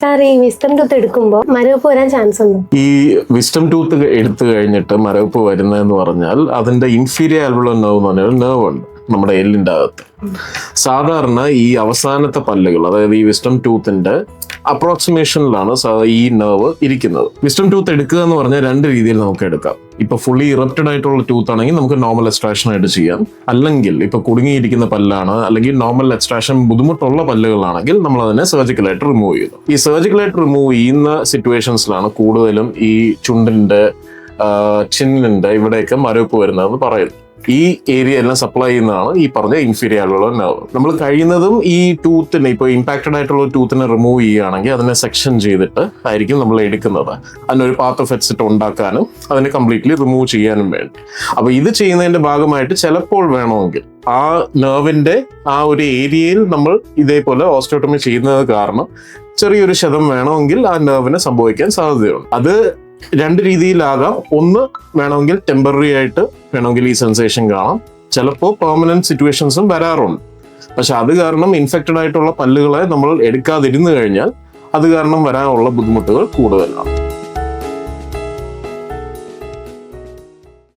Sir ഈ wisdom tooth എടുക്കുമ്പോൾ മരവിപ്പ് വരാൻ ചാൻസ് ഉണ്ടോ? ഈ വിസ്റ്റം ടൂത്ത് എടുത്തു കഴിഞ്ഞിട്ട് മരവിപ്പ് വരുന്നതെന്ന് പറഞ്ഞാൽ അതിന്റെ ഇൻഫീരിയർ ആൽവിയോളർ നെർവ് എന്ന് പറഞ്ഞൊരു നെർവ് ഉണ്ട് നമ്മുടെ എല്ലിന്റെ അകത്ത്. സാധാരണ ഈ അവസാനത്തെ പല്ലുകൾ, അതായത് ഈ വിസ്റ്റം ടൂത്തിന്റെ അപ്രോക്സിമേഷനിലാണ് ഈ നെർവ് ഇരിക്കുന്നത്. വിസ്റ്റം ടൂത്ത് എടുക്കുക എന്ന് പറഞ്ഞാൽ രണ്ട് രീതിയിൽ നമുക്ക് എടുക്കാം. ഇപ്പൊ ഫുള്ളി ഇറപ്റ്റഡ് ആയിട്ടുള്ള ടൂത്ത് ആണെങ്കിൽ നമുക്ക് നോർമൽ എക്സ്ട്രാക്ഷൻ ആയിട്ട് ചെയ്യാം. അല്ലെങ്കിൽ ഇപ്പൊ കുടുങ്ങിയിരിക്കുന്ന പല്ലാണ്, അല്ലെങ്കിൽ നോർമൽ എക്സ്ട്രാക്ഷൻ ബുദ്ധിമുട്ടുള്ള പല്ലുകളാണെങ്കിൽ നമ്മൾ അതിനെ സർജിക്കലായിട്ട് റിമൂവ് ചെയ്യുന്നു. ഈ സർജിക്കലായിട്ട് റിമൂവ് ചെയ്യുന്ന സിറ്റുവേഷൻസിലാണ് കൂടുതലും ഈ ചുണ്ടിന്റെ ചിന്നിന്റെ ഇവിടെയൊക്കെ മരവിപ്പ് വരുന്നതെന്ന് പറയുന്നു. ഈ ഏരിയ എല്ലാം സപ്ലൈ ചെയ്യുന്നതാണ് ഈ പറഞ്ഞ ഇൻഫീരിയർ ആൽവിയോളർ നെർവ്. നമ്മൾ കഴിയുന്നതും ഈ ടൂത്തിനെ, ഇപ്പോൾ ഇമ്പാക്റ്റഡ് ആയിട്ടുള്ള ടൂത്തിനെ റിമൂവ് ചെയ്യുകയാണെങ്കിൽ അതിനെ സെക്ഷൻ ചെയ്തിട്ട് ആയിരിക്കും നമ്മൾ എടുക്കുന്നത്. അതിനൊരു പാത്ത് ഓഫ് എക്സിറ്റ് ഉണ്ടാക്കാനും അതിനെ കംപ്ലീറ്റ്ലി റിമൂവ് ചെയ്യാനും വേണ്ടി. അപ്പൊ ഇത് ചെയ്യുന്നതിന്റെ ഭാഗമായിട്ട് ചിലപ്പോൾ വേണമെങ്കിൽ ആ നെർവിന്റെ ആ ഒരു ഏരിയയിൽ നമ്മൾ ഇതേപോലെ ഓസ്റ്റിയോട്ടമി ചെയ്യുന്നത് കാരണം ചെറിയൊരു ക്ഷതം വേണമെങ്കിൽ ആ നെർവിന് സംഭവിക്കാൻ സാധ്യതയുണ്ട്. അത് രണ്ട് രീതിയിലാകാം. ഒന്ന്, വേണമെങ്കിൽ ടെമ്പററി ആയിട്ട് വേണമെങ്കിൽ ഈ സെൻസേഷൻ കാണാം. ചിലപ്പോൾ പെർമനന്റ് സിറ്റുവേഷൻസും വരാറുണ്ട്. പക്ഷെ അത് കാരണം ഇൻഫെക്റ്റഡ് ആയിട്ടുള്ള പല്ലുകളെ നമ്മൾ എടുക്കാതിരുന്നു കഴിഞ്ഞാൽ അത് കാരണം വരാനുള്ള ബുദ്ധിമുട്ടുകൾ കൂടുതലാണ്.